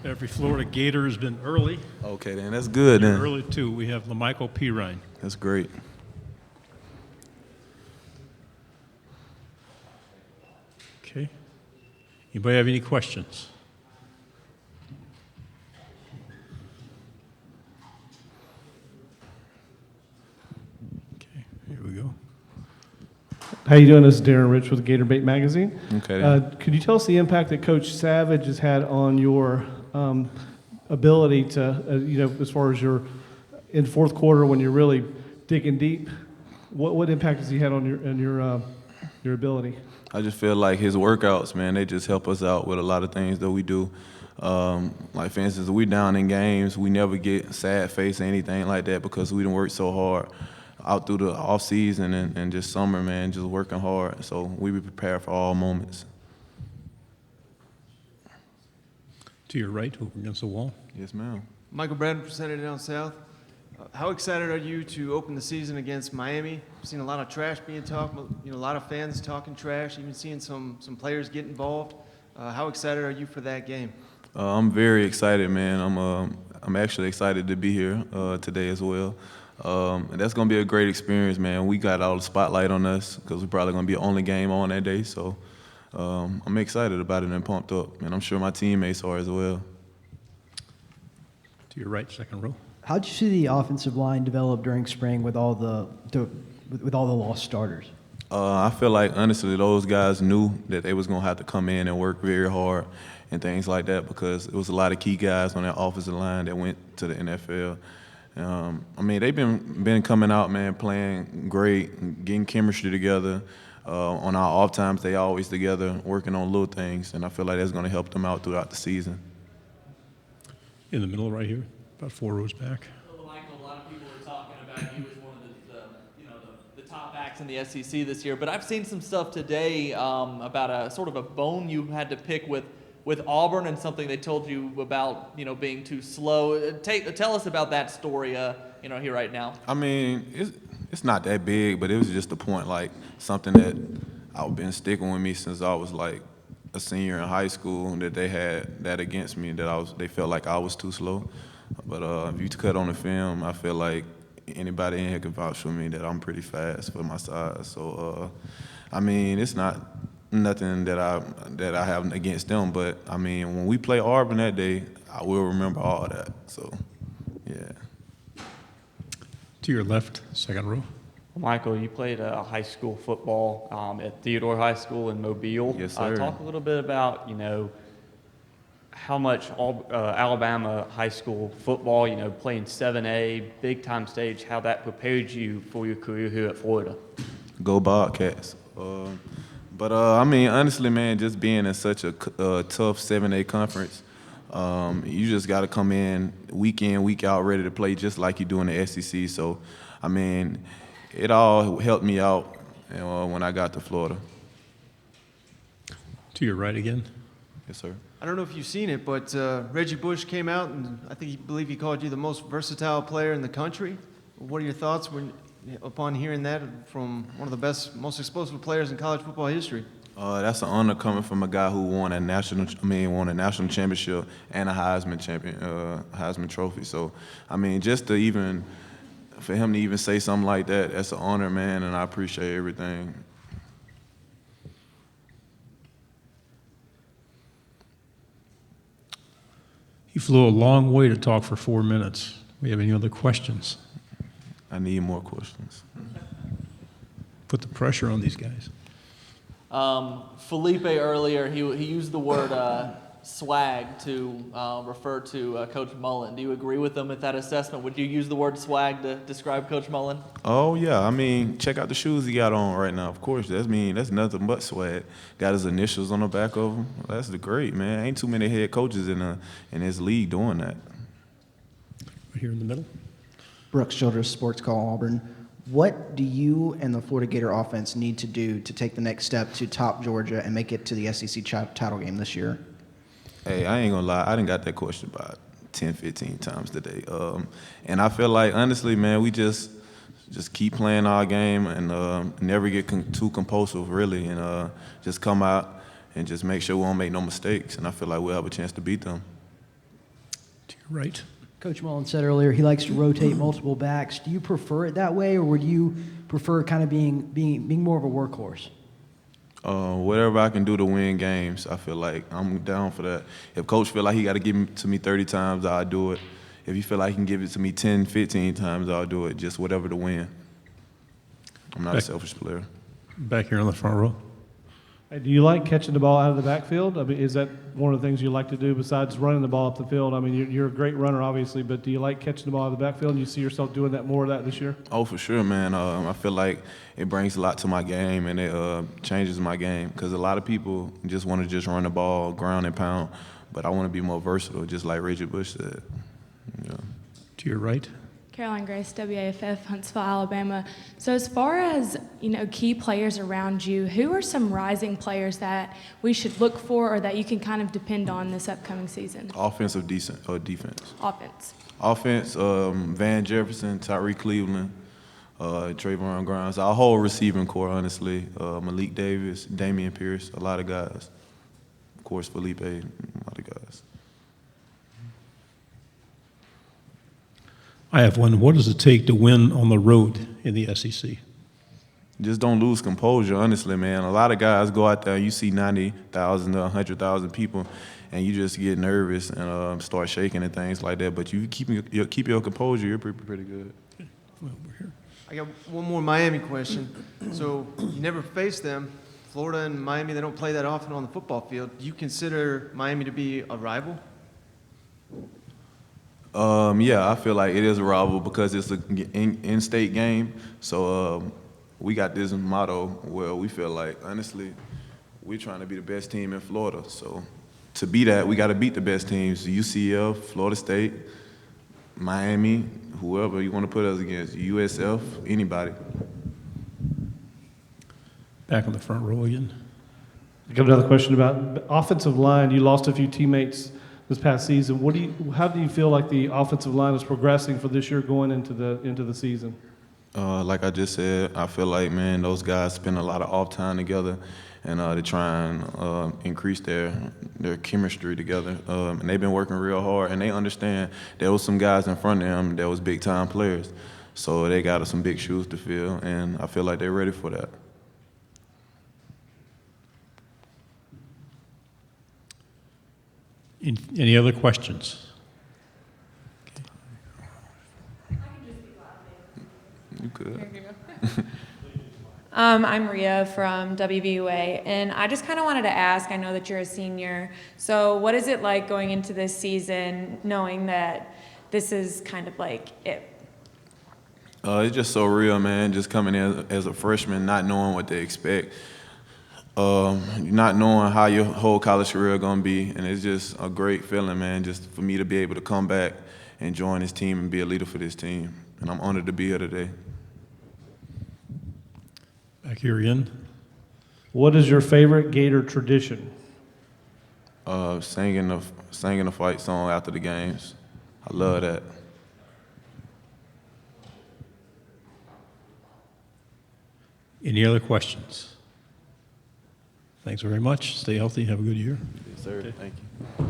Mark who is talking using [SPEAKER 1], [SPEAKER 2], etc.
[SPEAKER 1] Every Florida Gator has been early.
[SPEAKER 2] Okay, then that's good.
[SPEAKER 1] You're
[SPEAKER 2] Then
[SPEAKER 1] early too. We have Lamical Perine.
[SPEAKER 2] that's great.
[SPEAKER 1] Okay. Anybody have any questions? Okay, here we go.
[SPEAKER 3] How you doing? This is Darren Rich with Gator Bait Magazine.
[SPEAKER 2] Okay.
[SPEAKER 3] Could you tell us the impact that Coach Savage has had on your ability to, as far as your in fourth quarter when you're really digging deep? What impact has he had on your ability?
[SPEAKER 2] I just feel like his workouts, man, they just help us out with a lot of things that we do. Like, for instance, we down in games, we never get sad face or anything like that because we done worked so hard out through the off season and just summer, man, just working hard. So we be prepared for all moments.
[SPEAKER 1] To your right, over against the wall.
[SPEAKER 2] Yes, ma'am.
[SPEAKER 4] Michael Bradford, Senator Down South. How excited are you to open the season against Miami? I've seen a lot of trash being talked, a lot of fans talking trash, even seeing some players get involved. How excited are you for that game?
[SPEAKER 2] I'm very excited, man. I'm actually excited to be here today as well. And that's going to be a great experience, man. We got all the spotlight on us because we're probably going to be the only game on that day. So I'm excited about it and pumped up. And I'm sure my teammates are as well.
[SPEAKER 1] To your right, second row.
[SPEAKER 5] How'd you see the offensive line develop during spring with all the lost starters?
[SPEAKER 2] I feel like, honestly, those guys knew that they was going to have to come in and work very hard and things like that because it was a lot of key guys on that offensive line that went to the NFL. I mean, they've been coming out, man, playing great, getting chemistry together. On our off times, they always together, working on little things, and I feel like that's going to help them out throughout the season.
[SPEAKER 1] In the middle right here, about 4 rows back.
[SPEAKER 6] Well, Michael, a lot of people are talking about you as one of the top backs in the SEC this year, but I've seen some stuff today about a sort of a bone you had to pick with Auburn and something they told you about, being too slow. Tell us about that story, here right now.
[SPEAKER 2] I mean, it's not that big, but it was just a point, like something that I've been sticking with me since I was like a senior in high school, that they had that against me, that they felt like I was too slow. But if you cut on the film, I feel like anybody in here can vouch for me that I'm pretty fast for my size. So, I mean, it's not nothing that I have against them, but I mean, when we play Auburn that day, I will remember all that. So, yeah.
[SPEAKER 1] To your left, second row.
[SPEAKER 7] Michael, you played high school football at Theodore High School in Mobile.
[SPEAKER 2] Yes, sir.
[SPEAKER 7] Talk a little bit about, how much Alabama high school football, playing 7A, big-time stage, how that prepared you for your career here at Florida.
[SPEAKER 2] Go Bobcats. But I mean, honestly, man, just being in such a tough 7A conference, you just got to come in, week out, ready to play just like you do in the SEC. So, I mean, it all helped me out when I got to Florida.
[SPEAKER 1] To your right again.
[SPEAKER 2] Yes, sir.
[SPEAKER 4] I don't know if you've seen it, but Reggie Bush came out and I believe he called you the most versatile player in the country. What are your thoughts upon hearing that from one of the best, most explosive players in college football history?
[SPEAKER 2] That's an honor coming from a guy who won a national championship and a Heisman Trophy. So, I mean, just for him to even say something like that, that's an honor, man, and I appreciate everything.
[SPEAKER 1] He flew a long way to talk for 4 minutes. We have any other questions?
[SPEAKER 2] I need more questions.
[SPEAKER 1] Put the pressure on these guys.
[SPEAKER 6] Felipe earlier, he used the word swag to refer to Coach Mullen. Do you agree with him at that assessment? Would you use the word swag to describe Coach Mullen?
[SPEAKER 2] Oh, yeah. I mean, check out the shoes he got on right now. Of course, that's nothing but swag. Got his initials on the back of him. That's great, man. Ain't too many head coaches in his league doing that.
[SPEAKER 1] Right here in the middle.
[SPEAKER 5] Brooks Childress, Sports Call Auburn. What do you and the Florida Gator offense need to do to take the next step to top Georgia and make it to the SEC title game this year?
[SPEAKER 2] Hey, I ain't gonna lie. I done got that question about 10, 15 times today. And I feel like, honestly, man, we just keep playing our game and never get too compulsive, really, and just come out and just make sure we don't make no mistakes. And I feel like we'll have a chance to beat them.
[SPEAKER 1] To your right.
[SPEAKER 8] Coach Mullen said earlier he likes to rotate multiple backs. Do you prefer it that way, or would you prefer kind of being more of a workhorse?
[SPEAKER 2] Whatever I can do to win games, I feel like I'm down for that. If coach feel like he got to give it to me 30 times, I'll do it. If he feel like he can give it to me 10, 15 times, I'll do it. Just whatever to win. I'm not a selfish player.
[SPEAKER 1] Back here on the front row.
[SPEAKER 3] Hey, do you like catching the ball out of the backfield? I mean, is that one of the things you like to do besides running the ball up the field? I mean, you're a great runner, obviously, but do you like catching the ball out of the backfield, and you see yourself doing that more of that this year?
[SPEAKER 2] Oh, for sure, man. I feel like it brings a lot to my game, and it changes my game because a lot of people just want to just run the ball, ground and pound, but I want to be more versatile, just like Reggie Bush said. Yeah.
[SPEAKER 1] To your right.
[SPEAKER 9] Caroline Grace, WAFF, Huntsville, Alabama. So as far as, key players around you, who are some rising players that we should look for or that you can kind of depend on this upcoming season?
[SPEAKER 2] Offensive defense.
[SPEAKER 9] Offense.
[SPEAKER 2] Offense, Van Jefferson, Tyreek Cleveland, Trayvon Grimes, our whole receiving core, honestly. Malik Davis, Damian Pierce, a lot of guys. Of course, Felipe, a lot of guys.
[SPEAKER 1] I have one. What does it take to win on the road in the SEC?
[SPEAKER 2] Just don't lose composure, honestly, man. A lot of guys go out there and you see 90,000 to 100,000 people, and you just get nervous and start shaking and things like that. But you keep your composure, you're pretty good.
[SPEAKER 1] Well, we're here.
[SPEAKER 4] I got one more Miami question. So you never faced them. Florida and Miami, they don't play that often on the football field. Do you consider Miami to be a rival?
[SPEAKER 2] Yeah, I feel like it is a rival because it's an in-state game. So we got this motto where we feel like, honestly, we're trying to be the best team in Florida. So to be that, we got to beat the best teams, UCF, Florida State, Miami, whoever you want to put us against, USF, anybody.
[SPEAKER 1] Back on the front row again.
[SPEAKER 3] I got another question about offensive line. You lost a few teammates this past season. How do you feel like the offensive line is progressing for this year going into the season?
[SPEAKER 2] Like I just said, I feel like, man, those guys spend a lot of off time together, and they try and increase their chemistry together. And they've been working real hard, and they understand there was some guys in front of them that was big time players, so they got some big shoes to fill, and I feel like they're ready for that.
[SPEAKER 1] Any other questions?
[SPEAKER 2] You could.
[SPEAKER 10] I'm Ria from WVUA, and I just kind of wanted to ask, I know that you're a senior, so what is it like going into this season knowing that this is kind of like it?
[SPEAKER 2] It's just so real, man, just coming in as a freshman, not knowing what they expect, not knowing how your whole college career going to be, and it's just a great feeling, man, just for me to be able to come back and join this team and be a leader for this team, and I'm honored to be here today.
[SPEAKER 1] Back here again.
[SPEAKER 3] What is your favorite Gator tradition?
[SPEAKER 2] Singing the fight song after the games. I love that.
[SPEAKER 1] Any other questions? Thanks very much. Stay healthy. Have a good year.
[SPEAKER 2] Yes, sir. Thank you.